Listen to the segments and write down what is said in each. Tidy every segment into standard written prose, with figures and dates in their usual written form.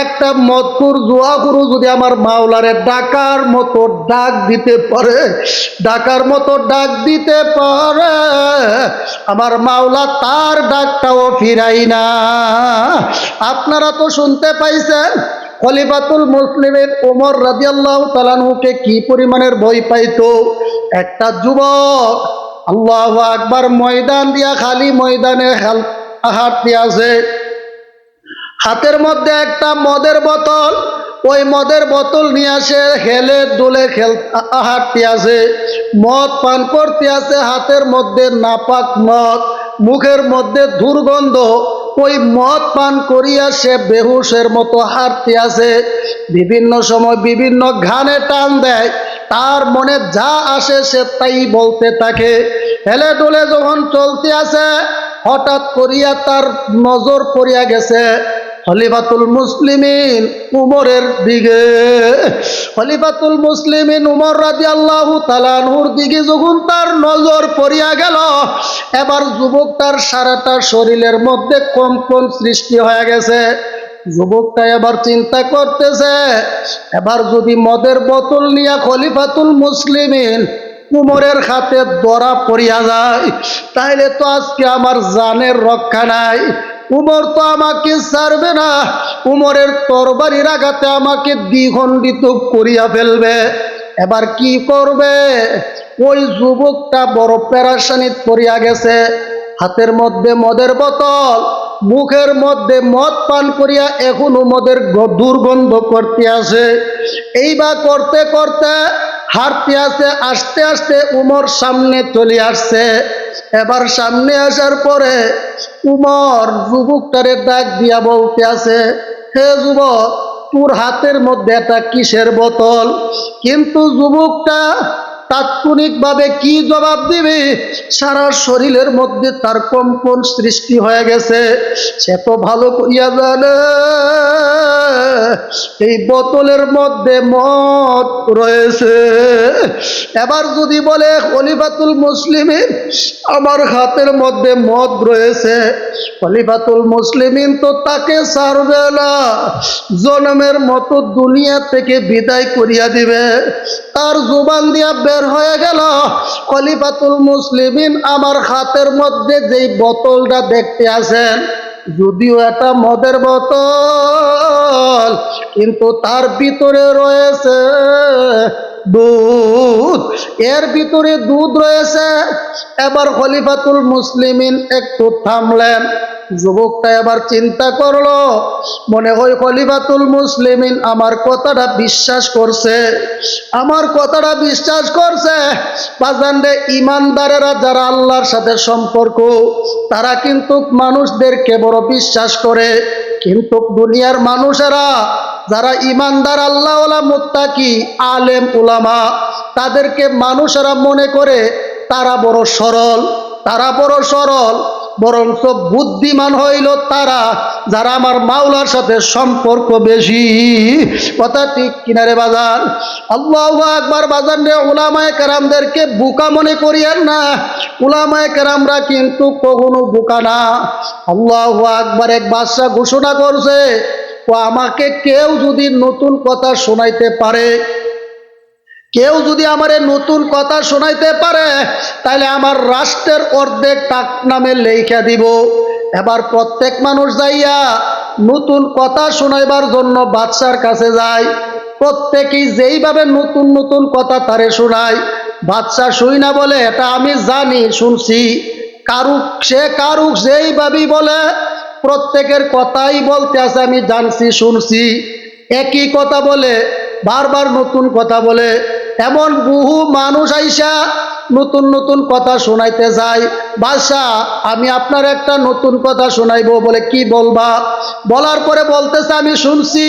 একটা মদকুর জুয়াগুরু যদি আমার মাওলারে ডাকার মতো ডাক দিতে পারে, ডাকার মতো ডাক দিতে পারে, আমার মাওলা তার ডাকটাও ফিরাই না। আপনারা তো শুনতে পাইছেন খলিফাতুল মুসলিমিন ওমর রাদিয়াল্লাহু তাআলা আনহুকে কি পরিমাণের ভয় পাইতো। একটা যুবক আল্লাহু আকবার ময়দান দিয়া, খালি ময়দানে হাঁটতে আছে, হাতের মধ্যে একটা মদের বোতল, ওই মদের বোতল নিয়ে আসে, হেলে দুলে হাঁটতে আছে, মদ পান করতে আছে, হাতের মধ্যে নাপাক মদ, মুখের মধ্যে দুর্গন্ধ, ওই মদ পান করিয়া সে বেহুশের মতো হাঁটতে আছে। বিভিন্ন সময় বিভিন্ন ঘানে টান দেয়, তার মনে যা আসে সে তাই বলতে থাকে। হেলে দুলে যখন চলতে আছে, হঠাৎ করিয়া তার নজর পড়িয়া গেছে খলিফাতুল মুসলিমিন উমরের দিকে। খলিফাতুল মুসলিমিন উমর রাদিয়াল্লাহু তাআলা আনহুর দিকে যখন তার নজর পড়িয়া গেল, এবার যুবকটার সারাটা শরীরের মধ্যে কম্পন সৃষ্টি হয়ে গেছে। যুবকটা এবার চিন্তা করতেছে, এবার যদি মদের বোতল নিয়ে খলিফাতুল মুসলিমিন উমরের হাতে ধরা পড়িয়া যায়, তাইলে তো আজকে আমার জানের রক্ষা নাই। উমর তো আমাকে ছাড়বে না, উমরের তরবারির আঘাতে আমাকে দ্বিখণ্ডিত করিয়া ফেলবে। এবার কি করবে? ওই যুবকটা বড় পেরেশানিত পড়িয়া গেছে। হাতের মধ্যে মদের বোতল, মুখের মধ্যে মদ পান করিয়া এখনো মদের দুর্গন্ধ করতে আসে। এইবার করতে করতে হাঁটতে আসে, আস্তে আস্তে উমর সামনে চলে আসছে। এবার সামনে আসার পরে উমর যুবকটারে ডাক দিয়া বলতে আছে, হে যুবক, তোর হাতের মধ্যে এটা কিসের বোতল? কিন্তু যুবকটা তাৎক্ষণিকভাবে কি জবাব দিবে, সারা শরীরের মধ্যে তার কম্পন সৃষ্টি হয়ে গেছে। সে তো ভালো করিয়া জানে এই বোতলের মধ্যে মদ রয়েছে। এবার যদি বলে খলিফাতুল মুসলিমিন আমার হাতের মধ্যে মদ রয়েছে, খলিফাতুল মুসলিমিন তো তাকে ছাড়বে না, জনমের মতো দুনিয়া থেকে বিদায় করিয়া দিবে। তার জুবান দিয়া বের হয়ে গেল, খলিফাতুল মুসলিমিন আমার হাতের মধ্যে যেই বোতলটা দেখতে আছেন, যদিও এটা মদের বোতল, কিন্তু তার ভিতরে রয়েছে দুধ, এর ভিতরে দুধ রয়েছে। এবার খলিফাতুল মুসলিমিন একটু থামলেন। যুবকটা এবার চিন্তা করলো, মনে হয় খলিফাতুল মুসলিমিন আমার কথাটা বিশ্বাস করছে, আমার কথাটা বিশ্বাস করছে। বাজানরে, ইমানদারেরা যারা আল্লাহর সাথে সম্পর্ক, তারা কিন্তু মানুষদেরকে বড় বিশ্বাস করে, কিন্তু দুনিয়ার মানুষেরা যারা ইমানদার, আল্লাহওয়ালা, মুত্তাকি, আলেম, উলামা, তাদেরকে মানুষেরা মনে করে তারা বড় সরল, তারা বড় সরল। বরঞ্চ বুদ্ধিমান হইল তারা যারা আমার মাওলার সাথে সম্পর্ক বেশি। কথা ঠিক কিনারে বাজার? আল্লাহু আকবার। বাজার রে, উলামায়ে কেরামদেরকে বোকা মনে করিয়েন না, উলামায়ে কেরামরা কিন্তু কখনো বোকা না। আল্লাহু আকবার। এক বাদশা ঘোষণা করছে, ও আমাকে কেউ যদি নতুন কথা শোনাইতে পারে, কেউ যদি আমার নতুন কথা শোনাইতে পারে, তাহলে আমার রাষ্ট্রের অর্ধেক তার নামে লেখা দিব। এবার প্রত্যেক মানুষ যাইয়া নতুন কথা শোনাইবার জন্য বাদশার কাছে যায়। প্রত্যেকেই যেইভাবে নতুন নতুন কথা তারে শোনায়, বাদশা শুই না বলে এটা আমি জানি, শুনছি। কারুক যেইভাবেই বলে, প্রত্যেকের কথাই বলতে আছে আমি জানছি, শুনছি। একই কথা বলে, বারবার নতুন কথা বলে। এমন বহু মানুষ আইসা নতুন নতুন কথা শোনাইতে যায়। বাদশা, আমি আপনার একটা নতুন কথা শোনাইবো। বলে, কি বলবা? বলার পরে বলতেছে, আমি শুনছি,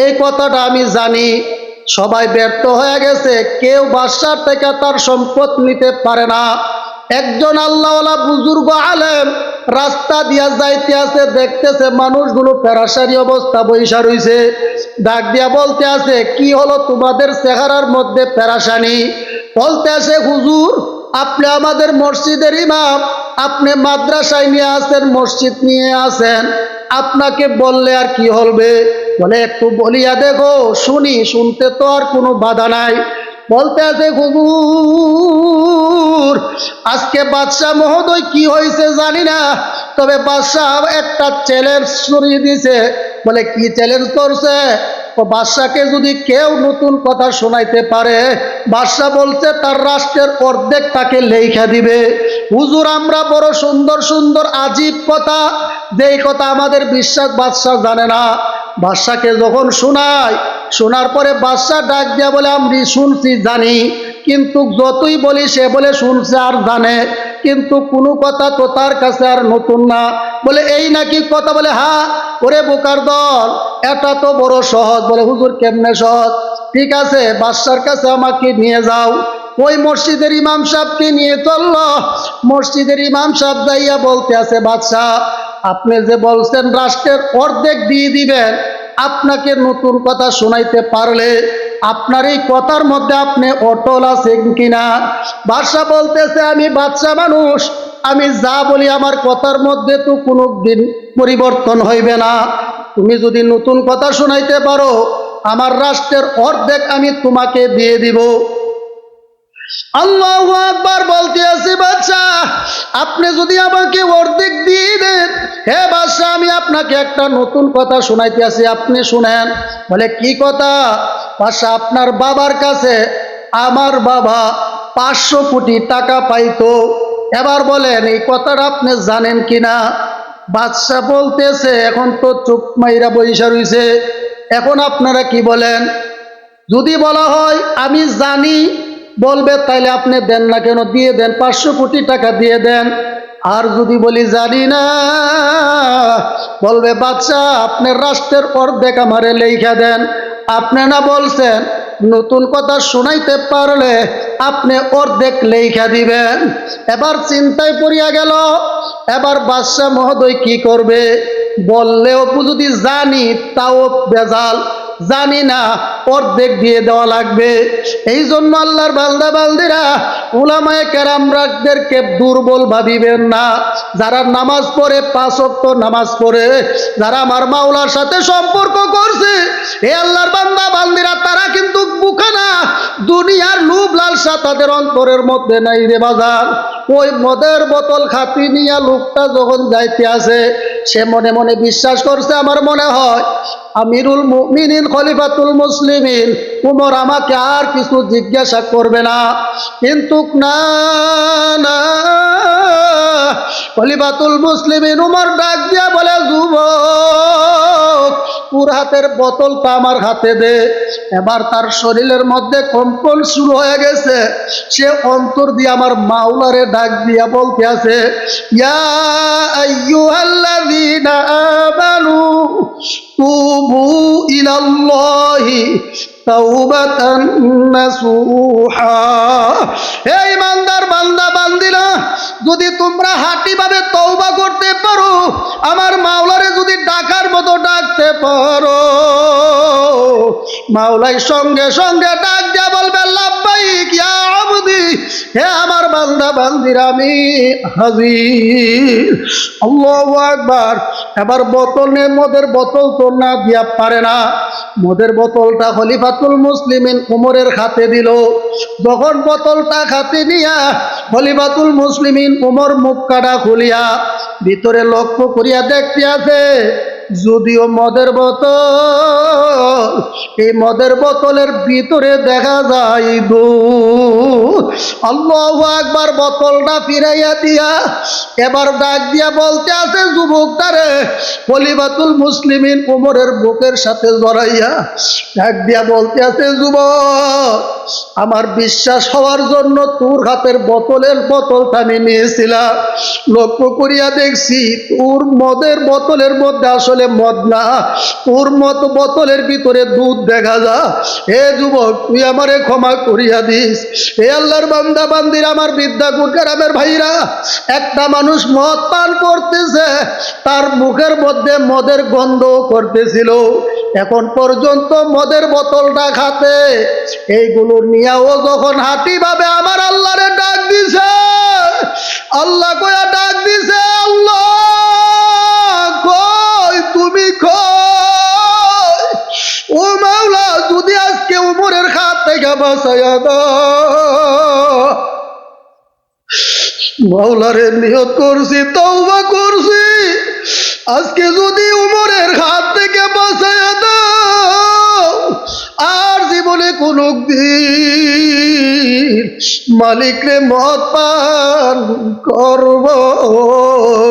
এই কথাটা আমি জানি। সবাই ব্যর্থ হয়ে গেছে, কেউ বাদশার থেকে তার সম্পদ নিতে পারে না। একজন আল্লাহওয়ালা বুজুর্গ আলেম রাস্তা দিয়া যাইতে আছে, দেখতেছে মানুষগুলো পেরাশানি অবস্থা বইসা রইছে। ডাক দিয়া বলতে আছে, কি হলো তোমাদের চেহারার মধ্যে পেরাশানি? বলতে আছে, হুজুর, আপনি আমাদের মসজিদের ইমাম, আপনি মাদ্রাসায় নিয়ে আসেন, মসজিদ নিয়ে আসেন, আপনাকে বললে আর কি হবে? বলে একটু বলিয়া দেখো শুনি। শুনতে তো আর কোনো বাধা নাই। বলতে আছে হুজুর আজকে বাদশাহ মহোদয় কি হয়েছে জানি না, তবে বাদশাহ একটা চ্যালেঞ্জ শুনিয়ে দিছে। বলে কি চ্যালেঞ্জ করছে? তো বাদশাকে যদি কেউ নতুন কথা শোনাইতে পারে, বাদশাহ বলছে তার রাষ্ট্রের অর্ধেক তাকে লেখা দিবে। হুজুর আমরা বড় সুন্দর সুন্দর আজীব কথা, যেই কথা আমাদের বিশ্বাস বাদশাহ জানে না, বাদশাকে যখন শোনায়, শোনার পরে বাদশাহ ডাক দিয়া বলে আমি শুনছি জানি, কিন্তু যতই বলি সে বলে শুনছে আর জানে, কিন্তু কোনো কথা তো তার কাছে আর নতুন না। বলে এই নাকি কথা? বলে হ্যাঁ। ওরে বোকার দল, এটা তো বড় সহজ। বলে হুজুর কেমনে সহজ? ঠিক আছে বাদশার কাছে আমাকে নিয়ে যাও। ওই মসজিদের ইমাম সাহেবকে নিয়ে চললো। মসজিদের ইমাম সাহেব যাইয়া বলতে আছে বাদশাহ আপনি যে বলছেন রাষ্ট্রের অর্ধেক দিয়ে দিবেন, আপনাকে নতুন কথা শোনাইতে পারলে আপনার এই কথার মধ্যে আপনি অটল আছেন কিনা? বাদশাহ বলতেছে আমি বাদশাহ মানুষ, আমি যা বলি আমার কথার মধ্যে তো কোনো দিন পরিবর্তন হইবে না। তুমি যদি নতুন কথা শোনাইতে পারো আমার রাষ্ট্রের অর্ধেক আমি তোমাকে দিয়ে দিব। আল্লাহু আকবার। বলতে আছে বাদশাহ আপনি যদি আমাকে অর্ধেক দিয়ে দেন, হে বাদশাহ আমি আপনাকে একটা নতুন কথা শোনাইতে আছি, আপনি শুনেন। বলে কি কথা? বাদশাহ আপনার বাবার কাছে আমার বাবা 500 কোটি টাকা পাইতো। এবার বলেন এই কথাটা আপনি জানেন কিনা? বাদশাহ বলতেছে এখন তো চুপ মাইরা বইসা রইছে, এখন আপনারা কি বলেন? যদি বলা হয় আমি জানি, বলবে তাইলে আপনি দেন না কেন? দিয়ে দেন, 500 কোটি টাকা দিয়ে দেন। আর যদি বলি জানি না, বলবে বাদশাহ আপনার রাষ্ট্রের অর্ধেক আমারে লেখা দেন। আপনি না বলছেন নতুন কথা শোনাইতে পারলে আপনি অর্ধেক লেখা দিবেন। এবার চিন্তায় পড়িয়া গেল, এবার বাদশাহ মহোদয় কি করবে? বললেও যদি জানি তাও বেজাল, জানি না অর্ধেক দিয়ে দেওয়া লাগবে। এই জন্য আল্লাহর বান্দা বান্দিরা উলামায়ে কেরামদেরকে দুর্বল ভাবিবেন না। যারা নামাজ পড়ে 5 ওয়াক্ত নামাজ পড়ে, যারা আমার মাওলার সাথে সম্পর্ক করছে, হে আল্লাহর বান্দা বান্দিরা তারা কিন্তু বুকা না। দুনিয়ার লোভ লালসা তাদের অন্তরের মধ্যে নাই রে বাজার। ওই মদের বোতল খাতি নিয়া লোকটা যখন যাইতে আছে, সে মনে মনে বিশ্বাস করছে আমার মনে হয় আমিরুল মুমিনিন খলিফাতুল মুসলিমিন উমর আমাকে আর কিছু জিজ্ঞাসা করবে না। কিন্তু না না, খলিফাতুল মুসলিমিন উমর ডাক দিয়া বলে যুবক পুর হাতের বোতলটা আমার হাতে দে। এবার তার শরীরের মধ্যে কম্পন শুরু হয়ে গেছে। সে অন্তর দিয়ে আমার মাওলারে ডাক দিয়া বলতে আছে ইয়া আইয়ুহাল্লাযীনা আমানু তুবু ইলাল্লাহি তাওবাতান নাসুহা। হে ইমানদার বান্দা বান্দিরা, যদি তোমরা হাঁটিভাবে তওবা করতে পারো, আমার মাওলারে যদি ডাকার মতো ডাকতে পারো, মাওলাই সঙ্গে সঙ্গে ডাক দিয়া বলবে লাব্বাইক ইয়া আবদি, হে আমার বান্দা বান্দিরা আমি হাজির। আল্লাহু আকবার। এবার বোতলে মদের বোতল তো না দিয়া পারে না, মদের বোতলটা খলিফাতুল মুসলিমিন উমরের হাতে দিল। যখন বোতলটা হাতে নিয়া খলিফাতুল মুসলিমিন উমর মুখ কাটা খুলিয়া ভিতরে লক্ষ্য করিয়া দেখতে আছে, যদিও মদের বোতল, এই মদের বোতলের ভিতরে দেখা যায় দুধ। আল্লাহু আকবার। বোতলটা ফিরাইয়া দিয়া এবার ডাক দিয়া বলতে আছে যুবকটারে, খলিফাতুল মুসলিমিন উমরের বুকের সাথে জড়াইয়া ডাক দিয়া বলতে আছে যুবক আমার বিশ্বাস হওয়ার জন্য তোর হাতের বোতলটা আমি নিয়েছিলাম, লক্ষ্য করিয়া দেখছি তোর মদের বোতলের মধ্যে আসলে মদ না, তোর মত বোতলের ভিতরে দুধ দেখা যা। হে যুবক তুই আমারে ক্ষমা করিয়া দিস। হে আল্লাহর বান্দা বান্দির আমার বিদ্যাপুর গ্রামের ভাইরা, একটা মানুষ মদ পান করতেছে, তার মুখের মধ্যে মদের গন্ধ করতেছিল, এখন পর্যন্ত মদের বোতলটা খাতে। এইগুলোর নিয়েও যখন হাঁটি ভাবে আমার আল্লাহরে ডাক দিছে, আল্লাহ কয়া ডাক দিছে আল্লাহ কই তুমি কই? থেকে বাঁচাইয়া দাও। মাওলারে নিয়ত করছি, তওবা করছি, আজকে যদি উমরের হাত থেকে বাঁচাইয়া দাও, আর জীবনে কোনো দিন মালিকরে মদ পান করব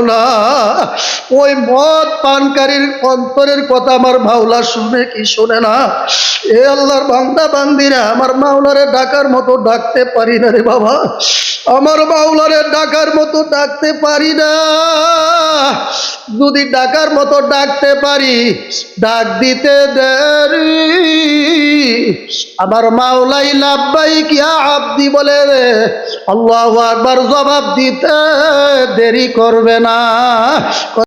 না। ওই মদ পানকারীর অন্তরের কথা আমার মাওলা শুনে কি শোনে না? এ আল্লাহর বান্দা বান্দিরা, আমার মাওলারে ডাকার মতো ডাকতে পারি না রে বাবা, আমার মাওলারে ডাকার মতো ডাকতে পারি না। যদি ডাকার মতো ডাকতে পারি, ডাক দিতে দেরি, আমার মাওলাই লাব্বাইক ইয়া আব্দি বলে রে আল্লাহু আকবার জবাব দিতে দেরি করবে না।